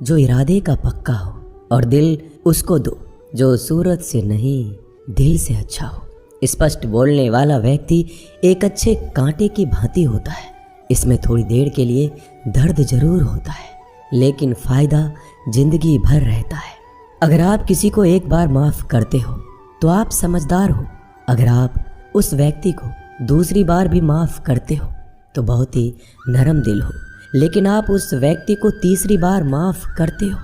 जो इरादे का पक्का हो, और दिल उसको दो जो सूरत से नहीं दिल से अच्छा हो। स्पष्ट बोलने वाला व्यक्ति एक अच्छे कांटे की भांति होता है। इसमें थोड़ी देर के लिए दर्द जरूर होता है, लेकिन फायदा जिंदगी भर रहता है। अगर आप किसी को एक बार माफ करते हो तो आप समझदार हो। अगर आप उस व्यक्ति को दूसरी बार भी माफ करते हो तो बहुत ही नरम दिल हो। लेकिन आप उस व्यक्ति को तीसरी बार माफ करते हो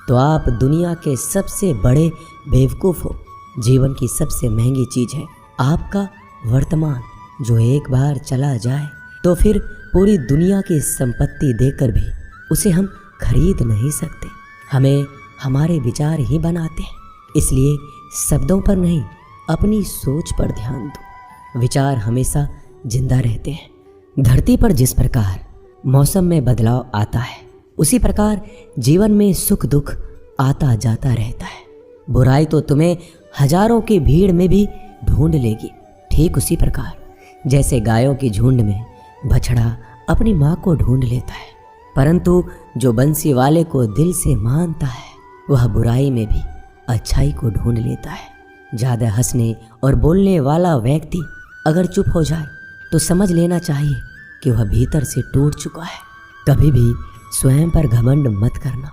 तो आप दुनिया के सबसे बड़े बेवकूफ़ हो। जीवन की सबसे महंगी चीज़ है आपका वर्तमान, जो एक बार चला जाए तो फिर पूरी दुनिया की संपत्ति देकर भी उसे हम खरीद नहीं सकते। हमें हमारे विचार ही बनाते हैं, इसलिए शब्दों पर नहीं अपनी सोच पर ध्यान दो। विचार हमेशा जिंदा रहते हैं। धरती पर जिस प्रकार मौसम में बदलाव आता है, उसी प्रकार जीवन में सुख दुख आता जाता रहता है। बुराई तो तुम्हें हजारों की भीड़ में भी ढूंढ लेगी, ठीक उसी प्रकार जैसे गायों की झुंड में बछड़ा अपनी माँ को ढूंढ लेता है। परंतु जो बंसी वाले को दिल से मानता है, वह बुराई में भी अच्छाई को ढूंढ लेता है। ज़्यादा हंसने और बोलने वाला व्यक्ति अगर चुप हो जाए तो समझ लेना चाहिए कि वह भीतर से टूट चुका है। कभी भी स्वयं पर घमंड मत करना।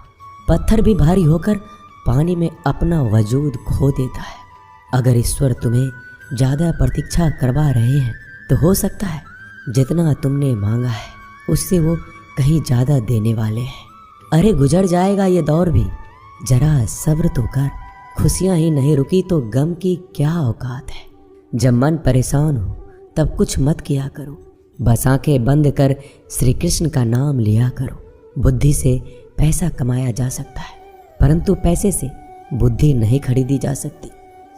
पत्थर भी भारी होकर पानी में अपना वजूद खो देता है। अगर ईश्वर तुम्हें ज़्यादा प्रतीक्षा करवा रहे हैं तो हो सकता है जितना तुमने मांगा है उससे वो कहीं ज़्यादा देने वाले हैं। अरे गुजर जाएगा ये दौर भी, जरा सब्र तो कर। खुशियाँ ही नहीं रुकी तो गम की क्या औकात है। जब मन परेशान हो तब कुछ मत किया करो, बस आंखें बंद कर श्री कृष्ण का नाम लिया करो। बुद्धि से पैसा कमाया जा सकता है, परंतु पैसे से बुद्धि नहीं खरीदी जा सकती।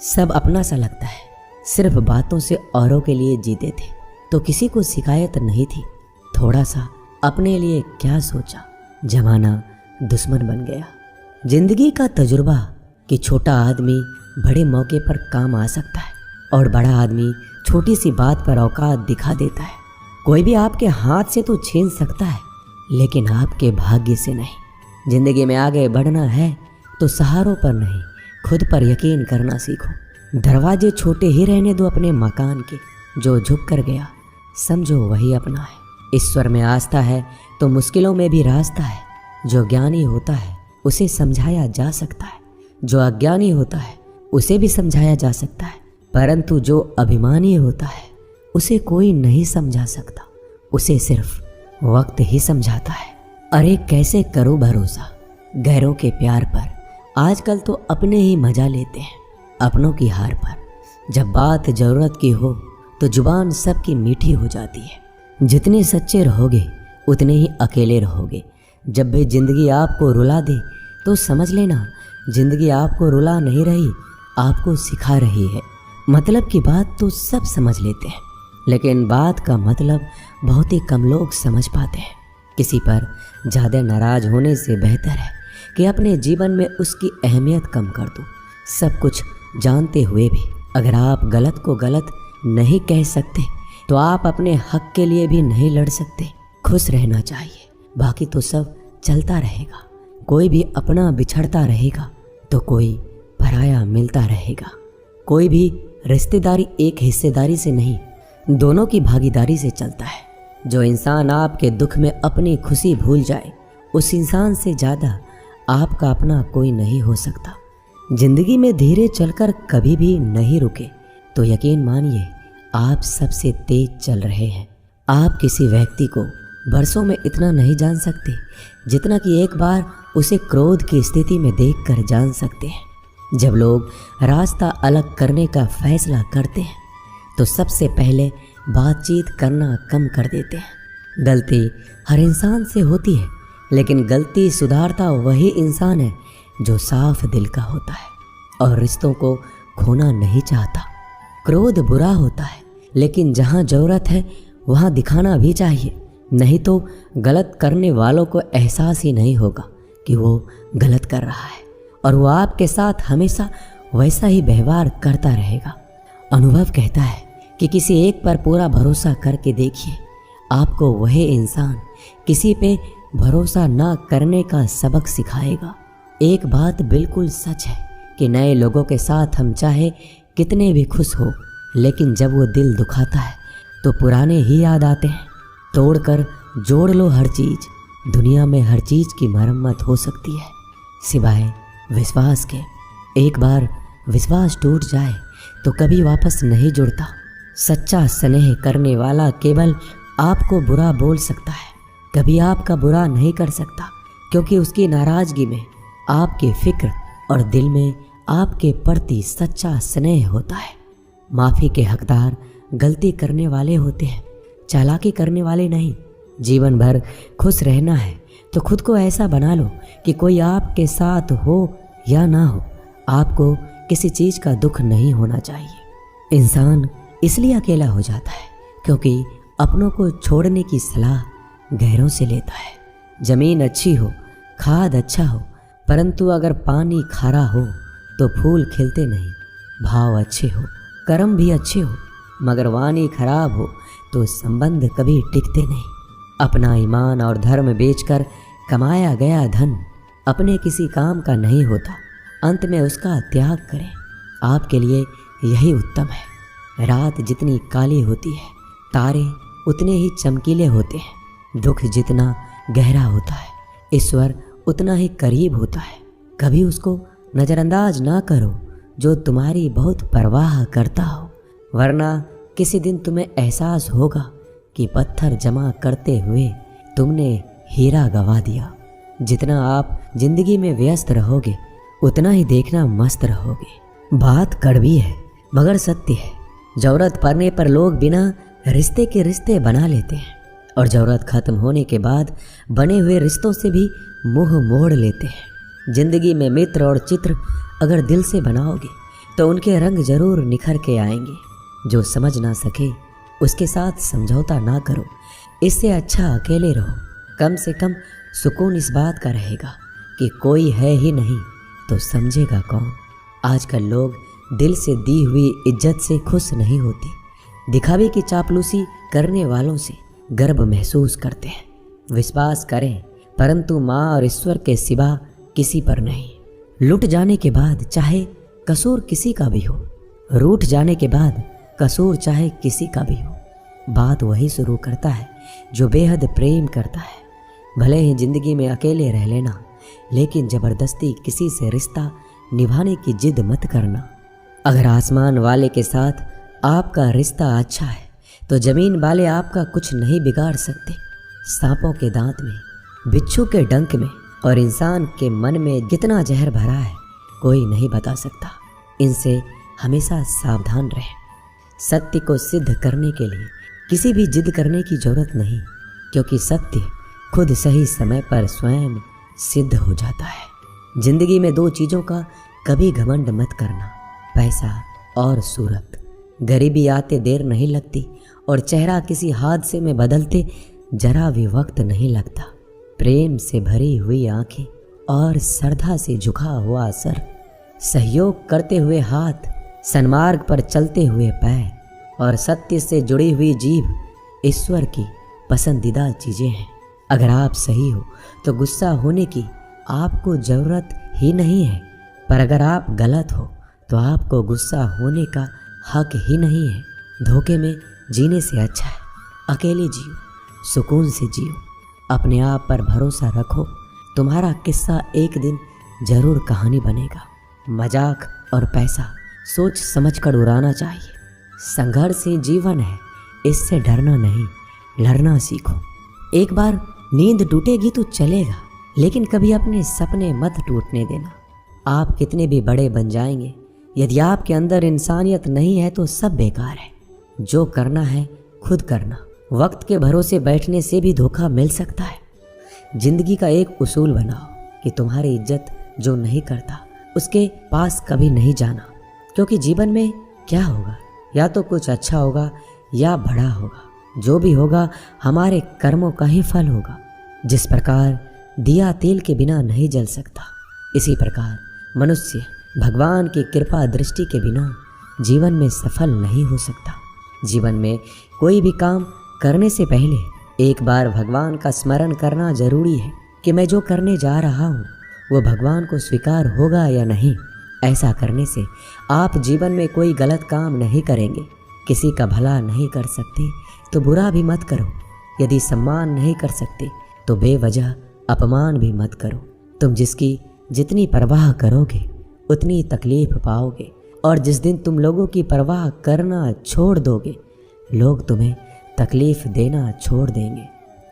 सब अपना सा लगता है। सिर्फ बातों से औरों के लिए जीते थे तो किसी को शिकायत नहीं थी। थोड़ा सा अपने लिए क्या सोचा, जमाना दुश्मन बन गया। जिंदगी का तजुर्बा कि छोटा आदमी बड़े मौके पर काम आ सकता है और बड़ा आदमी छोटी सी बात पर औकात दिखा देता है। कोई भी आपके हाथ से तो छीन सकता है, लेकिन आपके भाग्य से नहीं। जिंदगी में आगे बढ़ना है तो सहारों पर नहीं, खुद पर यकीन करना सीखो। दरवाजे छोटे ही रहने दो अपने मकान के। जो झुक कर गया समझो वही अपना है। ईश्वर में आस्था है तो मुश्किलों में भी रास्ता है। जो ज्ञानी होता है उसे समझाया जा सकता है, जो अज्ञानी होता है उसे भी समझाया जा सकता है, परंतु जो अभिमानी होता है उसे कोई नहीं समझा सकता, उसे सिर्फ वक्त ही समझाता है। अरे कैसे करो भरोसा गैरों के प्यार पर। आजकल तो अपने ही मजा लेते हैं अपनों की हार पर। जब बात जरूरत की हो तो जुबान सबकी मीठी हो जाती है। जितने सच्चे रहोगे उतने ही अकेले रहोगे। जब भी जिंदगी आपको रुला दे तो समझ लेना जिंदगी आपको रुला नहीं रही, आपको सिखा रही है। मतलब की बात तो सब समझ लेते हैं, लेकिन बात का मतलब बहुत ही कम लोग समझ पाते हैं। किसी पर ज़्यादा नाराज होने से बेहतर है कि अपने जीवन में उसकी अहमियत कम कर दो। सब कुछ जानते हुए भी अगर आप गलत को गलत नहीं कह सकते तो आप अपने हक के लिए भी नहीं लड़ सकते। खुश रहना चाहिए, बाकी तो सब चलता रहेगा। कोई भी अपना बिछड़ता रहेगा तो कोई पराया मिलता रहेगा। कोई भी रिश्तेदारी एक हिस्सेदारी से नहीं, दोनों की भागीदारी से चलता है। जो इंसान आपके दुख में अपनी खुशी भूल जाए, उस इंसान से ज़्यादा आपका अपना कोई नहीं हो सकता। जिंदगी में धीरे चलकर कभी भी नहीं रुके तो यकीन मानिए आप सबसे तेज चल रहे हैं। आप किसी व्यक्ति को बरसों में इतना नहीं जान सकते जितना कि एक बार उसे क्रोध की स्थिति में देखकर जान सकते हैं। जब लोग रास्ता अलग करने का फैसला करते हैं तो सबसे पहले बातचीत करना कम कर देते हैं। गलती हर इंसान से होती है, लेकिन गलती सुधारता वही इंसान है जो साफ दिल का होता है और रिश्तों को खोना नहीं चाहता। क्रोध बुरा होता है, लेकिन जहाँ ज़रूरत है वहाँ दिखाना भी चाहिए, नहीं तो गलत करने वालों को एहसास ही नहीं होगा कि वो गलत कर रहा है और वो आपके साथ हमेशा वैसा ही व्यवहार करता रहेगा। अनुभव कहता है कि किसी एक पर पूरा भरोसा करके देखिए, आपको वही इंसान किसी पे भरोसा ना करने का सबक सिखाएगा। एक बात बिल्कुल सच है कि नए लोगों के साथ हम चाहे कितने भी खुश हो, लेकिन जब वो दिल दुखाता है तो पुराने ही याद आते हैं। तोड़कर जोड़ लो हर चीज़, दुनिया में हर चीज़ की मरम्मत हो सकती है सिवाय विश्वास के। एक बार विश्वास टूट जाए तो कभी वापस नहीं जुड़ता। सच्चा स्नेह करने वाला केवल आपको बुरा बोल सकता है, कभी आपका बुरा नहीं कर सकता, क्योंकि उसकी नाराज़गी में आपकी फिक्र और दिल में आपके प्रति सच्चा स्नेह होता है। माफ़ी के हकदार गलती करने वाले होते हैं, चालाकी करने वाले नहीं। जीवन भर खुश रहना है तो खुद को ऐसा बना लो कि कोई आपके साथ हो या ना हो, आपको किसी चीज़ का दुख नहीं होना चाहिए। इंसान इसलिए अकेला हो जाता है क्योंकि अपनों को छोड़ने की सलाह गैरों से लेता है। ज़मीन अच्छी हो, खाद अच्छा हो, परंतु अगर पानी खारा हो तो फूल खिलते नहीं। भाव अच्छे हो, कर्म भी अच्छे हो, मगर वाणी खराब हो तो संबंध कभी टिकते नहीं। अपना ईमान और धर्म बेचकर कमाया गया धन अपने किसी काम का नहीं होता, अंत में उसका त्याग करें। आपके लिए यही उत्तम है। रात जितनी काली होती है, तारे उतने ही चमकीले होते हैं। दुख जितना गहरा होता है, ईश्वर उतना ही करीब होता है। कभी उसको नज़रअंदाज ना करो जो तुम्हारी बहुत परवाह करता हो, वरना किसी दिन तुम्हें एहसास होगा कि पत्थर जमा करते हुए तुमने हीरा गवा दिया। जितना आप जिंदगी में व्यस्त रहोगे उतना ही देखना मस्त रहोगे। बात कड़वी है मगर सत्य है। ज़रूरत पड़ने पर लोग बिना रिश्ते के रिश्ते बना लेते हैं और ज़रूरत ख़त्म होने के बाद बने हुए रिश्तों से भी मुंह मोड़ लेते हैं। ज़िंदगी में मित्र और चित्र अगर दिल से बनाओगे तो उनके रंग ज़रूर निखर के आएंगे। जो समझ ना सके उसके साथ समझौता ना करो, इससे अच्छा अकेले रहो। कम से कम सुकून इस बात का रहेगा कि कोई है ही नहीं तो समझेगा कौन। आजकल लोग दिल से दी हुई इज्जत से खुश नहीं होते, दिखावे की चापलूसी करने वालों से गर्व महसूस करते हैं। विश्वास करें परंतु माँ और ईश्वर के सिवा किसी पर नहीं। लुट जाने के बाद चाहे कसूर किसी का भी हो, रूठ जाने के बाद कसूर चाहे किसी का भी हो, बात वही शुरू करता है जो बेहद प्रेम करता है। भले ही जिंदगी में अकेले रह लेना, लेकिन ज़बरदस्ती किसी से रिश्ता निभाने की जिद मत करना। अगर आसमान वाले के साथ आपका रिश्ता अच्छा है तो ज़मीन वाले आपका कुछ नहीं बिगाड़ सकते। सांपों के दांत में, बिच्छू के डंक में और इंसान के मन में जितना जहर भरा है कोई नहीं बता सकता। इनसे हमेशा सावधान रहें। सत्य को सिद्ध करने के लिए किसी भी जिद करने की जरूरत नहीं, क्योंकि सत्य खुद सही समय पर स्वयं सिद्ध हो जाता है। जिंदगी में दो चीज़ों का कभी घमंड मत करना, पैसा और सूरत। गरीबी आते देर नहीं लगती और चेहरा किसी हादसे में बदलते जरा भी वक्त नहीं लगता। प्रेम से भरी हुई आंखें और श्रद्धा से झुका हुआ सर, सहयोग करते हुए हाथ, सन्मार्ग पर चलते हुए पैर और सत्य से जुड़ी हुई जीभ ईश्वर की पसंदीदा चीज़ें हैं। अगर आप सही हो तो गुस्सा होने की आपको ज़रूरत ही नहीं है, पर अगर आप गलत हो तो आपको गुस्सा होने का हक ही नहीं है। धोखे में जीने से अच्छा है अकेले जियो, सुकून से जियो, अपने आप पर भरोसा रखो। तुम्हारा किस्सा एक दिन ज़रूर कहानी बनेगा। मजाक और पैसा सोच समझकर उड़ाना चाहिए। संघर्ष ही जीवन है, इससे डरना नहीं, लड़ना सीखो। एक बार नींद टूटेगी तो चलेगा, लेकिन कभी अपने सपने मत टूटने देना। आप कितने भी बड़े बन जाएंगे, यदि आपके अंदर इंसानियत नहीं है तो सब बेकार है। जो करना है खुद करना। वक्त के भरोसे बैठने से भी धोखा मिल सकता है। जिंदगी का एक उसूल बनाओ कि तुम्हारी इज्जत जो नहीं करता उसके पास कभी नहीं जाना, क्योंकि जीवन में क्या होगा, या तो कुछ अच्छा होगा या बड़ा होगा। जो भी होगा हमारे कर्मों का ही फल होगा। जिस प्रकार दिया तेल के बिना नहीं जल सकता, इसी प्रकार मनुष्य भगवान की कृपा दृष्टि के बिना जीवन में सफल नहीं हो सकता। जीवन में कोई भी काम करने से पहले एक बार भगवान का स्मरण करना जरूरी है कि मैं जो करने जा रहा हूँ वो भगवान को स्वीकार होगा या नहीं। ऐसा करने से आप जीवन में कोई गलत काम नहीं करेंगे। किसी का भला नहीं कर सकते तो बुरा भी मत करो। यदि सम्मान नहीं कर सकते तो बेवजह अपमान भी मत करो। तुम जिसकी जितनी परवाह करोगे उतनी तकलीफ पाओगे, और जिस दिन तुम लोगों की परवाह करना छोड़ दोगे लोग तुम्हें तकलीफ देना छोड़ देंगे।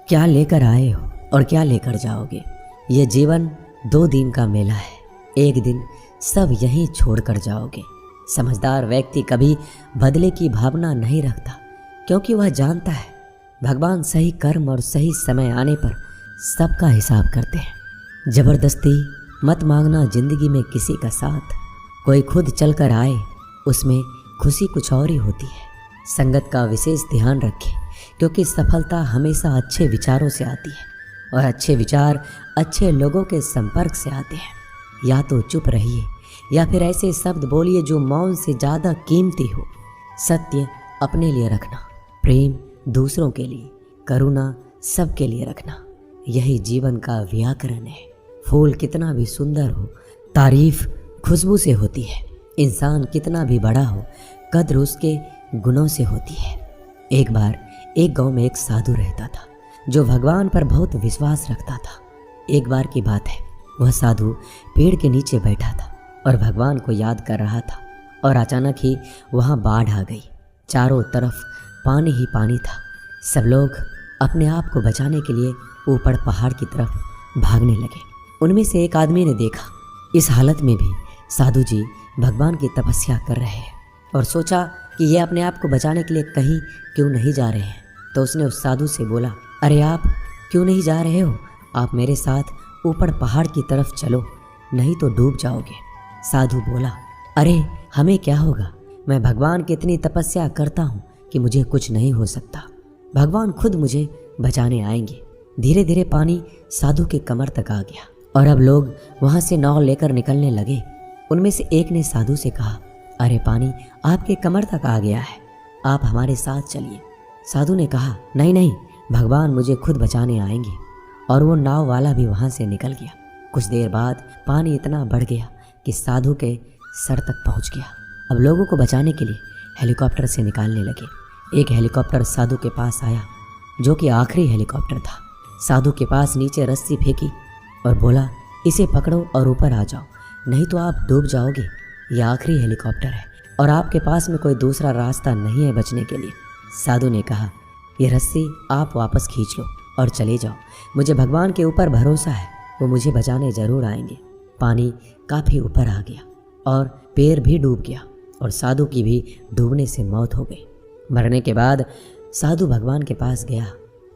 क्या लेकर आए हो और क्या लेकर जाओगे? ये जीवन 2 दिन का मेला है। एक दिन सब यहीं छोड़ कर जाओगे। समझदार व्यक्ति कभी बदले की भावना नहीं रखता, क्योंकि वह जानता है भगवान सही कर्म और सही समय आने पर सबका हिसाब करते हैं। जबरदस्ती मत मांगना जिंदगी में किसी का साथ। कोई खुद चल कर आए उसमें खुशी कुछ और ही होती है। संगत का विशेष ध्यान रखें, क्योंकि सफलता हमेशा अच्छे विचारों से आती है और अच्छे विचार अच्छे लोगों के संपर्क से आते हैं। या तो चुप रहिए या फिर ऐसे शब्द बोलिए जो मौन से ज़्यादा कीमती हो। सत्य अपने लिए रखना, प्रेम दूसरों के लिए, करुणा सबके लिए रखना, यही जीवन का व्याकरण है। फूल कितना भी सुंदर हो, तारीफ खुशबू से होती है। इंसान कितना भी बड़ा हो, कद्र उसके गुणों से होती है। एक बार एक गांव में एक साधु रहता था जो भगवान पर बहुत विश्वास रखता था। एक बार की बात है, वह साधु पेड़ के नीचे बैठा था और भगवान को याद कर रहा था, और अचानक ही वहाँ बाढ़ आ गई। चारों तरफ पानी ही पानी था। सब लोग अपने आप को बचाने के लिए ऊपर पहाड़ की तरफ भागने लगे। उनमें से एक आदमी ने देखा इस हालत में भी साधु जी भगवान की तपस्या कर रहे हैं, और सोचा कि ये अपने आप को बचाने के लिए कहीं क्यों नहीं जा रहे हैं। तो उसने उस साधु से बोला, अरे आप क्यों नहीं जा रहे हो? आप मेरे साथ ऊपर पहाड़ की तरफ चलो, नहीं तो डूब जाओगे। साधु बोला, अरे हमें क्या होगा, मैं भगवान की इतनी तपस्या करता हूँ कि मुझे कुछ नहीं हो सकता। भगवान खुद मुझे बचाने आएंगे। धीरे धीरे पानी साधु के कमर तक आ गया और अब लोग वहाँ से नाव लेकर निकलने लगे। उनमें से एक ने साधु से कहा, अरे पानी आपके कमर तक आ गया है, आप हमारे साथ चलिए। साधु ने कहा, नहीं नहीं, भगवान मुझे खुद बचाने आएंगे। और वो नाव वाला भी वहाँ से निकल गया। कुछ देर बाद पानी इतना बढ़ गया कि साधु के सर तक पहुँच गया। अब लोगों को बचाने के लिए हेलीकॉप्टर से निकालने लगे। एक हेलीकॉप्टर साधु के पास आया, जो कि आखिरी हेलीकॉप्टर था। साधु के पास नीचे रस्सी फेंकी और बोला, इसे पकड़ो और ऊपर आ जाओ, नहीं तो आप डूब जाओगे। यह आखिरी हेलीकॉप्टर है और आपके पास में कोई दूसरा रास्ता नहीं है बचने के लिए। साधु ने कहा, यह रस्सी आप वापस खींच लो और चले जाओ। मुझे भगवान के ऊपर भरोसा है, वो मुझे बचाने जरूर आएंगे। पानी काफ़ी ऊपर आ गया और पैर भी डूब गया और साधु की भी डूबने से मौत हो गई। मरने के बाद साधु भगवान के पास गया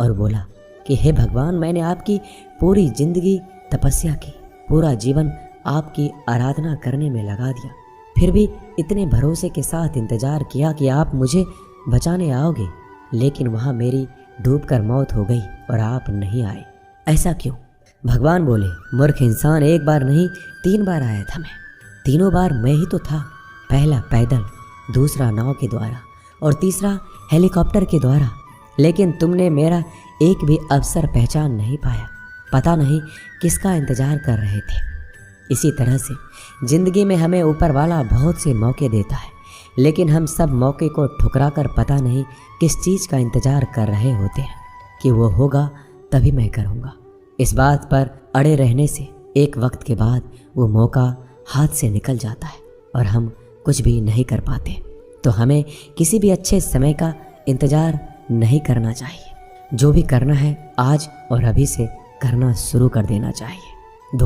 और बोला कि हे भगवान, मैंने आपकी पूरी जिंदगी तपस्या की, पूरा जीवन आपकी आराधना करने में लगा दिया, फिर भी इतने भरोसे के साथ इंतज़ार किया कि आप मुझे बचाने आओगे, लेकिन वहाँ मेरी डूबकर मौत हो गई और आप नहीं आए। ऐसा क्यों? भगवान बोले, मूर्ख इंसान, एक बार नहीं 3 बार आया था मैं। तीनों बार मैं ही तो था। पहला पैदल, दूसरा नाव के द्वारा और तीसरा हेलीकॉप्टर के द्वारा, लेकिन तुमने मेरा एक भी अवसर पहचान नहीं पाया। पता नहीं किसका इंतज़ार कर रहे थे। इसी तरह से ज़िंदगी में हमें ऊपर वाला बहुत से मौके देता है, लेकिन हम सब मौके को ठुकरा कर पता नहीं किस चीज़ का इंतज़ार कर रहे होते हैं कि वो होगा तभी मैं करूँगा। इस बात पर अड़े रहने से एक वक्त के बाद वो मौका हाथ से निकल जाता है और हम कुछ भी नहीं कर पाते। तो हमें किसी भी अच्छे समय का इंतज़ार नहीं करना चाहिए। जो भी करना है आज और अभी से करना शुरू कर देना चाहिए। दोस्त